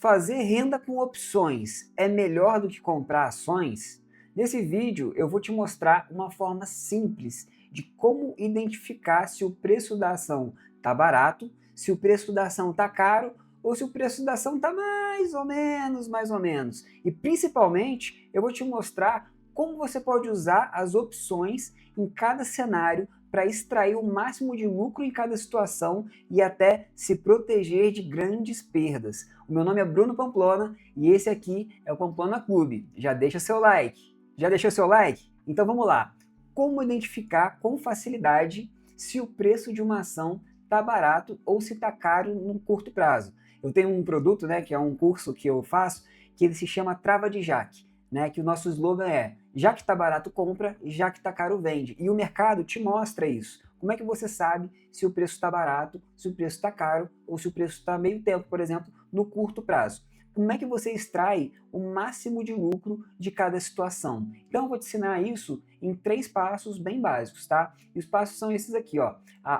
Fazer renda com opções é melhor do que comprar ações? Nesse vídeo eu vou te mostrar uma forma simples de como identificar se o preço da ação está barato, se o preço da ação está caro ou se o preço da ação está mais ou menos. E principalmente eu vou te mostrar como você pode usar as opções em cada cenário para extrair o máximo de lucro em cada situação e até se proteger de grandes perdas. O meu nome é Bruno Pamplona e esse aqui é o Pamplona Clube. Já deixa seu like. Já deixou seu like? Então vamos lá. Como identificar com facilidade se o preço de uma ação está barato ou se está caro no curto prazo? Eu tenho um produto, né, que é um curso que eu faço, que ele se chama Trava de Jaque, né, que o nosso slogan é: já que está barato, compra, já que está caro, vende. E o mercado te mostra isso. Como é que você sabe se o preço está barato, se o preço está caro ou se o preço está meio tempo, por exemplo, no curto prazo? Como é que você extrai o máximo de lucro de cada situação? Então eu vou te ensinar isso em 3 passos bem básicos, tá? E os passos são esses aqui, ó.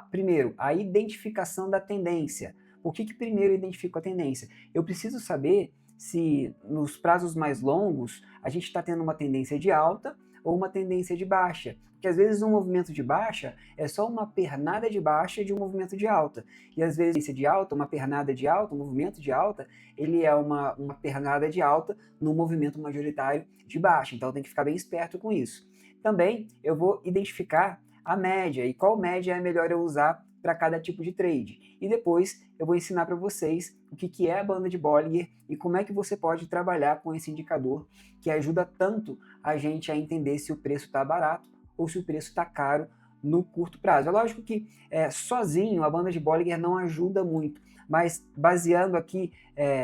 Primeiro, a identificação da tendência. Por que primeiro eu identifico a tendência? Eu preciso saber se nos prazos mais longos a gente está tendo uma tendência de alta ou uma tendência de baixa. Porque às vezes um movimento de baixa é só uma pernada de baixa de um movimento de alta. E às vezes esse de alta, uma pernada de alta, um movimento de alta, ele é uma pernada de alta no movimento majoritário de baixa. Então tem que ficar bem esperto com isso. Também eu vou identificar a média e qual média é melhor eu usar para cada tipo de trade. E depois eu vou ensinar para vocês o que é a banda de Bollinger e como é que você pode trabalhar com esse indicador que ajuda tanto a gente a entender se o preço está barato ou se o preço está caro no curto prazo. É lógico que sozinho a banda de Bollinger não ajuda muito, mas baseando aqui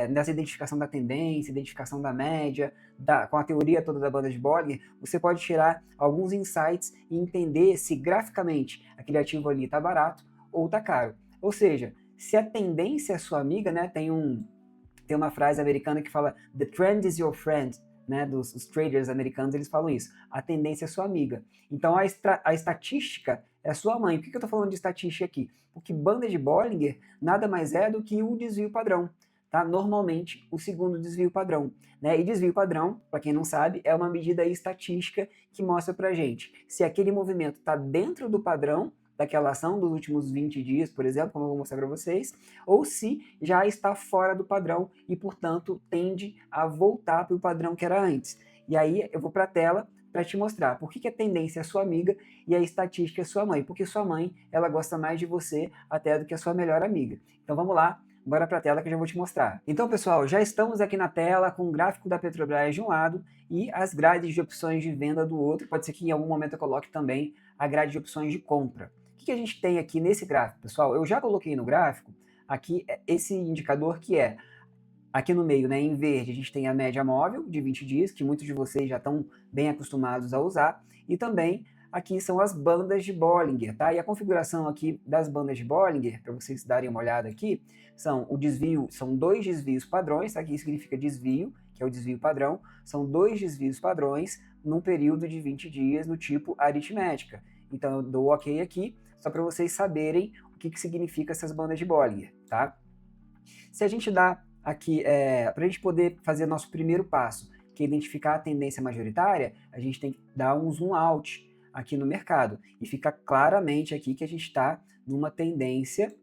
nessa identificação da tendência, identificação da média, com a teoria toda da banda de Bollinger, você pode tirar alguns insights e entender se graficamente aquele ativo ali está barato ou está caro. Ou seja, se a tendência é sua amiga, né, tem uma frase americana que fala "The trend is your friend", né, os traders americanos, eles falam isso. A tendência é sua amiga. Então a estatística é sua mãe. Por que eu estou falando de estatística aqui? Porque banda de Bollinger nada mais é do que o desvio padrão. Tá? Normalmente, o segundo desvio padrão. Né? E desvio padrão, para quem não sabe, é uma medida estatística que mostra para gente se aquele movimento está dentro do padrão daquela ação dos últimos 20 dias, por exemplo, como eu vou mostrar para vocês, ou se já está fora do padrão e, portanto, tende a voltar para o padrão que era antes. E aí eu vou para a tela para te mostrar por que a tendência é sua amiga e a estatística é sua mãe, porque sua mãe ela gosta mais de você até do que a sua melhor amiga. Então vamos lá, bora para a tela que eu já vou te mostrar. Então, pessoal, já estamos aqui na tela com o gráfico da Petrobras de um lado e as grades de opções de venda do outro. Pode ser que em algum momento eu coloque também a grade de opções de compra. O que a gente tem aqui nesse gráfico, pessoal? Eu já coloquei no gráfico aqui esse indicador que é, aqui no meio, né, em verde, a gente tem a média móvel de 20 dias, que muitos de vocês já estão bem acostumados a usar, e também aqui são as bandas de Bollinger, tá? E a configuração aqui das bandas de Bollinger, para vocês darem uma olhada aqui, são são 2 desvios padrões, tá? Aqui significa desvio, que é o desvio padrão, são 2 desvios padrões num período de 20 dias no tipo aritmética. Então eu dou OK aqui, só para vocês saberem o que significa essas bandas de Bollinger, tá? Se a gente dá aqui, para a gente poder fazer nosso primeiro passo, que é identificar a tendência majoritária, a gente tem que dar um zoom out aqui no mercado, e fica claramente aqui que a gente está numa tendência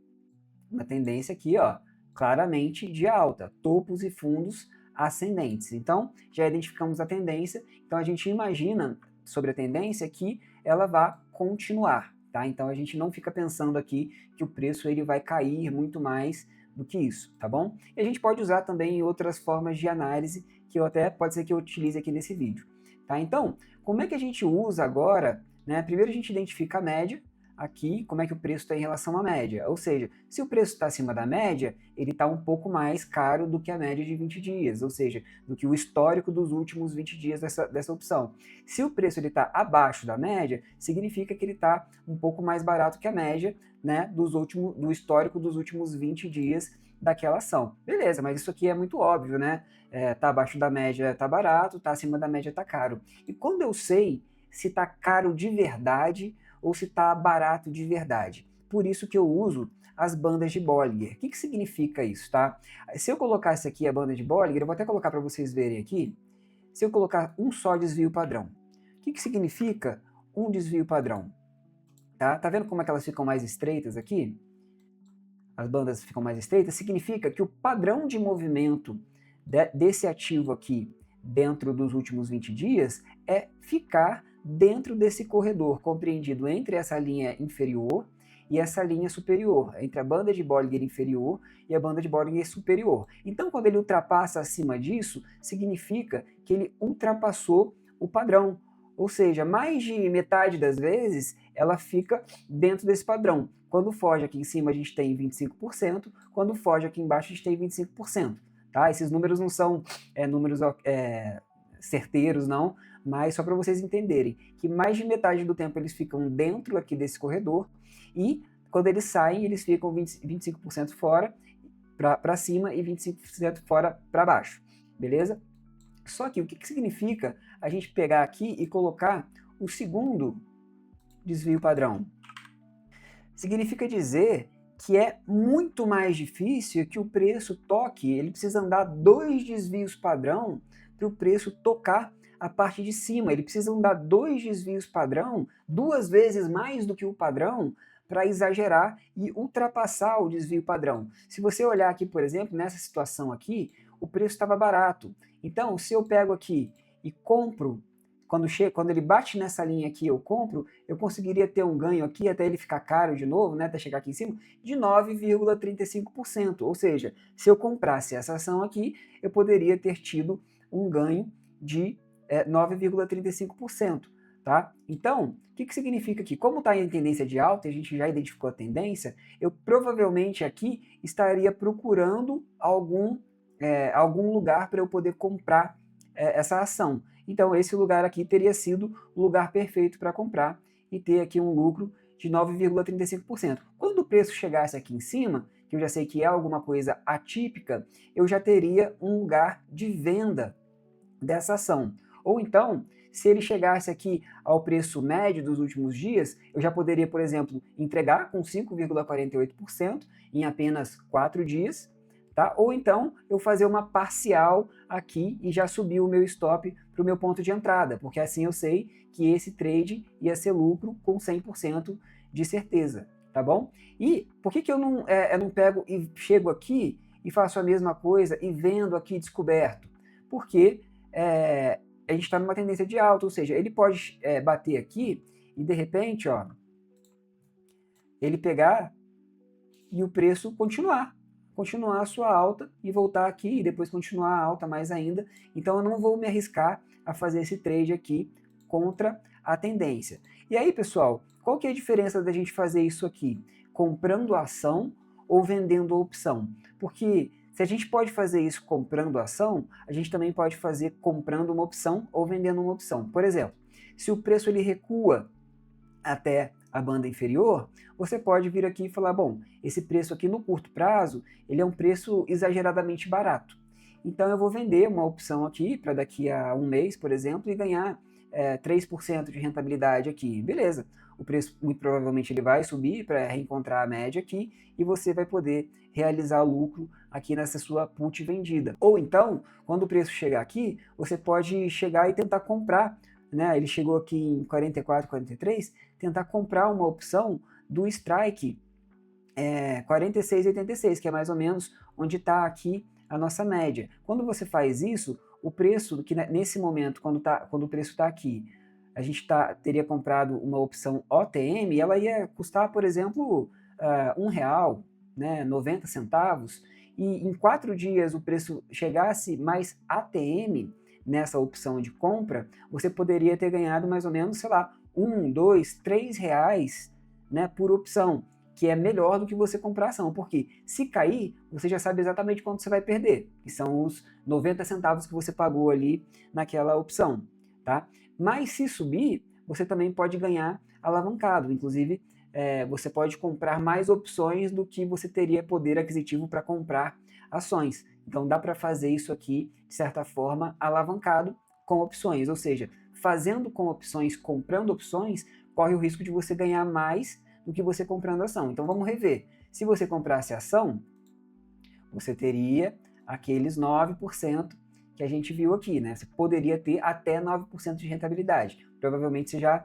aqui, ó, claramente de alta, topos e fundos ascendentes. Então, já identificamos a tendência, então a gente imagina sobre a tendência que ela vai continuar, tá? Então a gente não fica pensando aqui que o preço ele vai cair muito mais do que isso, tá bom? E a gente pode usar também outras formas de análise que pode ser que eu utilize aqui nesse vídeo, tá? Então, como é que a gente usa agora, né? Primeiro a gente identifica a média, aqui como é que o preço está em relação à média. Ou seja, se o preço está acima da média, ele está um pouco mais caro do que a média de 20 dias, ou seja, do que o histórico dos últimos 20 dias dessa opção. Se o preço está abaixo da média, significa que ele está um pouco mais barato que a média, né, do histórico dos últimos 20 dias daquela ação. Beleza, mas isso aqui é muito óbvio, né? Tá abaixo da média tá barato, tá acima da média tá caro. E quando eu sei se tá caro de verdade ou se está barato de verdade. por isso que eu uso as bandas de Bollinger. O que significa isso, tá? Se eu colocasse aqui a banda de Bollinger, eu vou até colocar para vocês verem aqui, se eu colocar um só desvio padrão. O que significa um desvio padrão? Tá vendo como é que elas ficam mais estreitas aqui? As bandas ficam mais estreitas, significa que o padrão de movimento desse ativo aqui dentro dos últimos 20 dias é ficar dentro desse corredor compreendido entre essa linha inferior e essa linha superior, entre a banda de Bollinger inferior e a banda de Bollinger superior. Então, quando ele ultrapassa acima disso, significa que ele ultrapassou o padrão, ou seja, mais de metade das vezes ela fica dentro desse padrão. Quando foge aqui em cima a gente tem 25%, quando foge aqui embaixo a gente tem 25%. Tá? Esses números não são números certeiros, não, mas só para vocês entenderem que mais de metade do tempo eles ficam dentro aqui desse corredor e quando eles saem eles ficam 25% fora para cima e 25% fora para baixo, beleza? Só que o que significa a gente pegar aqui e colocar o segundo desvio padrão? Significa dizer que é muito mais difícil que o preço toque, ele precisa andar 2 desvios padrão para o preço tocar a parte de cima, ele precisa andar 2 desvios padrão, 2 vezes mais do que o padrão, para exagerar e ultrapassar o desvio padrão. Se você olhar aqui, por exemplo, nessa situação aqui, o preço estava barato. Então, se eu pego aqui e compro, quando ele bate nessa linha aqui, eu compro, eu conseguiria ter um ganho aqui até ele ficar caro de novo, né, até chegar aqui em cima, de 9,35%. Ou seja, se eu comprasse essa ação aqui, eu poderia ter tido um ganho de 9,35%. Tá? Então, o que significa aqui? Como está em tendência de alta, e a gente já identificou a tendência, eu provavelmente aqui estaria procurando algum lugar para eu poder comprar essa ação. Então, esse lugar aqui teria sido o lugar perfeito para comprar e ter aqui um lucro de 9,35%. Quando o preço chegasse aqui em cima, que eu já sei que é alguma coisa atípica, eu já teria um lugar de venda dessa ação. Ou então, se ele chegasse aqui ao preço médio dos últimos dias, eu já poderia, por exemplo, entregar com 5,48% em apenas 4 dias, tá? Ou então eu fazer uma parcial aqui e já subir o meu stop para o meu ponto de entrada, porque assim eu sei que esse trade ia ser lucro com 100% de certeza, tá bom? E por que eu não pego e chego aqui e faço a mesma coisa e vendo aqui descoberto? Porque a gente está numa tendência de alta, ou seja, ele pode bater aqui e de repente, ó, ele pegar e o preço continuar a sua alta e voltar aqui e depois continuar a alta mais ainda. Então eu não vou me arriscar a fazer esse trade aqui contra a tendência. E aí, pessoal, qual que é a diferença da gente fazer isso aqui? Comprando a ação ou vendendo a opção? Porque se a gente pode fazer isso comprando a ação, a gente também pode fazer comprando uma opção ou vendendo uma opção. Por exemplo, se o preço ele recua até a banda inferior, você pode vir aqui e falar, bom, esse preço aqui no curto prazo, ele é um preço exageradamente barato. Então eu vou vender uma opção aqui para daqui a um mês, por exemplo, e ganhar 3% de rentabilidade aqui. Beleza, o preço muito provavelmente ele vai subir para reencontrar a média aqui e você vai poder realizar lucro aqui nessa sua put vendida. Ou então, quando o preço chegar aqui, você pode chegar e tentar comprar, né? Ele chegou aqui em 44, 43, tentar comprar uma opção do strike 46,86, que é mais ou menos onde está aqui a nossa média. Quando você faz isso, o preço, que nesse momento, quando o preço está aqui, a gente teria comprado uma opção OTM, ela ia custar, por exemplo, R$1, né, 90 centavos, e em 4 dias o preço chegasse mais ATM nessa opção de compra, você poderia ter ganhado mais ou menos, sei lá, R$1, R$2, R$3, né, por opção, que é melhor do que você comprar ação, porque se cair, você já sabe exatamente quanto você vai perder, que são os 90 centavos que você pagou ali naquela opção, tá? Mas se subir, você também pode ganhar alavancado, inclusive você pode comprar mais opções do que você teria poder aquisitivo para comprar ações. Então dá para fazer isso aqui, de certa forma, alavancado com opções, ou seja, fazendo com opções, comprando opções, corre o risco de você ganhar mais do que você comprando ação. Então vamos rever. Se você comprasse ação, você teria aqueles 9% que a gente viu aqui, né? Você poderia ter até 9% de rentabilidade. Provavelmente você já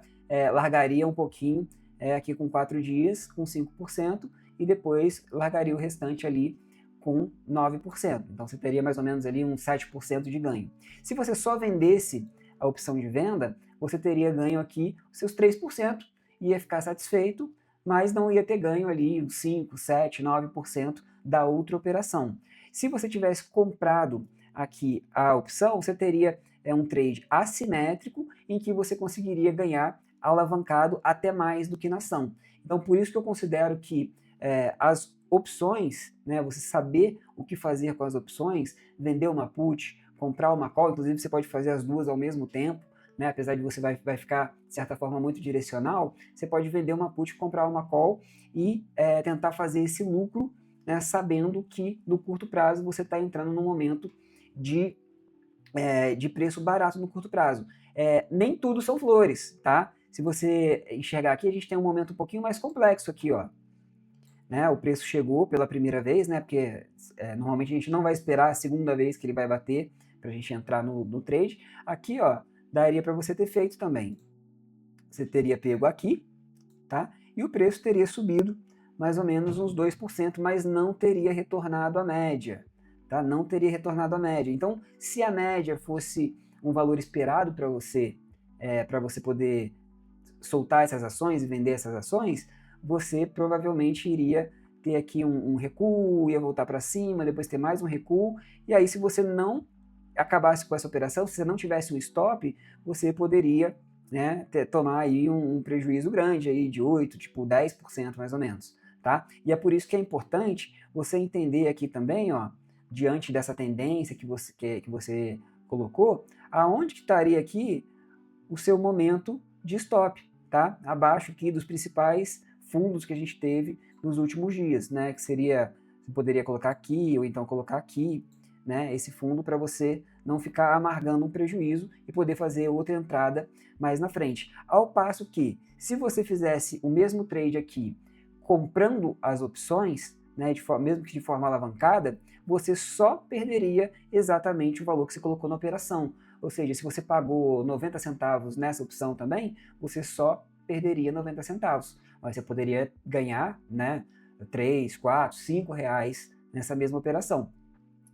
largaria um pouquinho aqui com 4 dias, com 5%, e depois largaria o restante ali com 9%. Então você teria mais ou menos ali uns 7% de ganho. Se você só vendesse a opção de venda, você teria ganho aqui os seus 3%, ia ficar satisfeito, mas não ia ter ganho ali uns 5, 7, 9% da outra operação. Se você tivesse comprado aqui a opção, você teria um trade assimétrico em que você conseguiria ganhar alavancado até mais do que na ação. Então, por isso que eu considero que as opções, né, você saber o que fazer com as opções, vender uma put, comprar uma call, inclusive você pode fazer as duas ao mesmo tempo, né, apesar de você vai ficar, de certa forma, muito direcional, você pode vender uma put, comprar uma call e tentar fazer esse lucro, né, sabendo que no curto prazo você está entrando num momento de preço barato no curto prazo. Nem tudo são flores, tá? Se você enxergar aqui, a gente tem um momento um pouquinho mais complexo aqui, ó. Né, o preço chegou pela primeira vez, né, porque normalmente a gente não vai esperar a segunda vez que ele vai bater para a gente entrar no trade. Aqui, ó, daria para você ter feito também. Você teria pego aqui, tá? E o preço teria subido mais ou menos uns 2%, mas não teria retornado à média, tá? Não teria retornado à média. Então, se a média fosse um valor esperado para você poder soltar essas ações e vender essas ações, você provavelmente iria ter aqui um recuo, ia voltar para cima, depois ter mais um recuo, e aí se você não acabasse com essa operação, se você não tivesse um stop, você poderia, né, tomar aí um prejuízo grande aí de 8%, tipo 10% mais ou menos, tá? E é por isso que é importante você entender aqui também, ó, diante dessa tendência que você colocou, aonde que estaria aqui o seu momento de stop, tá? Abaixo aqui dos principais fundos que a gente teve nos últimos dias, né? Que seria, você poderia colocar aqui ou então colocar aqui, né? Esse fundo para você não ficar amargando um prejuízo e poder fazer outra entrada mais na frente. Ao passo que, se você fizesse o mesmo trade aqui, comprando as opções, né? Mesmo que de forma alavancada, você só perderia exatamente o valor que você colocou na operação. Ou seja, se você pagou 90 centavos nessa opção também, você só perderia 90 centavos. Mas você poderia ganhar, né, 3, 4, 5 reais nessa mesma operação.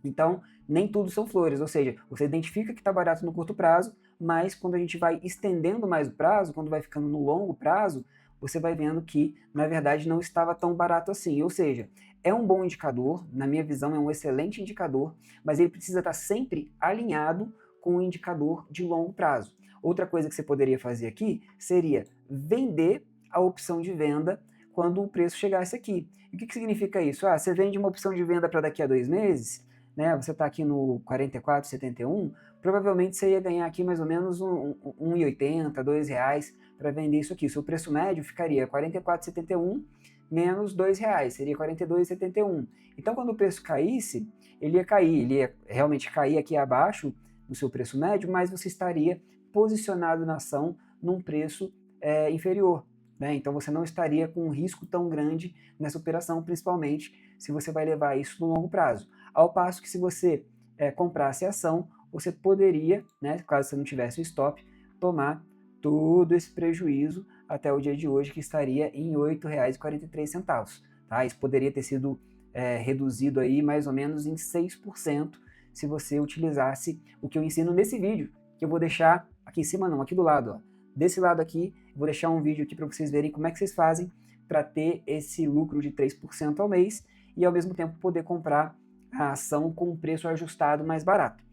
Então, nem tudo são flores, ou seja, você identifica que está barato no curto prazo, mas quando a gente vai estendendo mais o prazo, quando vai ficando no longo prazo, você vai vendo que, na verdade, não estava tão barato assim. Ou seja, é um bom indicador, na minha visão é um excelente indicador, mas ele precisa estar sempre alinhado com o indicador de longo prazo. Outra coisa que você poderia fazer aqui seria vender a opção de venda quando o preço chegasse aqui. E o que significa isso? Você vende uma opção de venda para daqui a 2 meses, né? Você está aqui no 44,71, provavelmente você ia ganhar aqui mais ou menos R$1,80, R$2 para vender isso aqui. O seu preço médio ficaria 44,71 menos R$2, seria 42,71. Então, quando o preço caísse, ele ia realmente cair aqui abaixo do seu preço médio, mas você estaria posicionado na ação num preço inferior. Né? Então você não estaria com um risco tão grande nessa operação, principalmente se você vai levar isso no longo prazo. Ao passo que se você comprasse a ação, você poderia, né, caso você não tivesse o stop, tomar todo esse prejuízo até o dia de hoje, que estaria em R$ 8,43. Tá? Isso poderia ter sido reduzido aí mais ou menos em 6% se você utilizasse o que eu ensino nesse vídeo, que eu vou deixar aqui em cima não, aqui do lado, ó. Desse lado aqui, vou deixar um vídeo aqui para vocês verem como é que vocês fazem para ter esse lucro de 3% ao mês e ao mesmo tempo poder comprar a ação com um preço ajustado mais barato.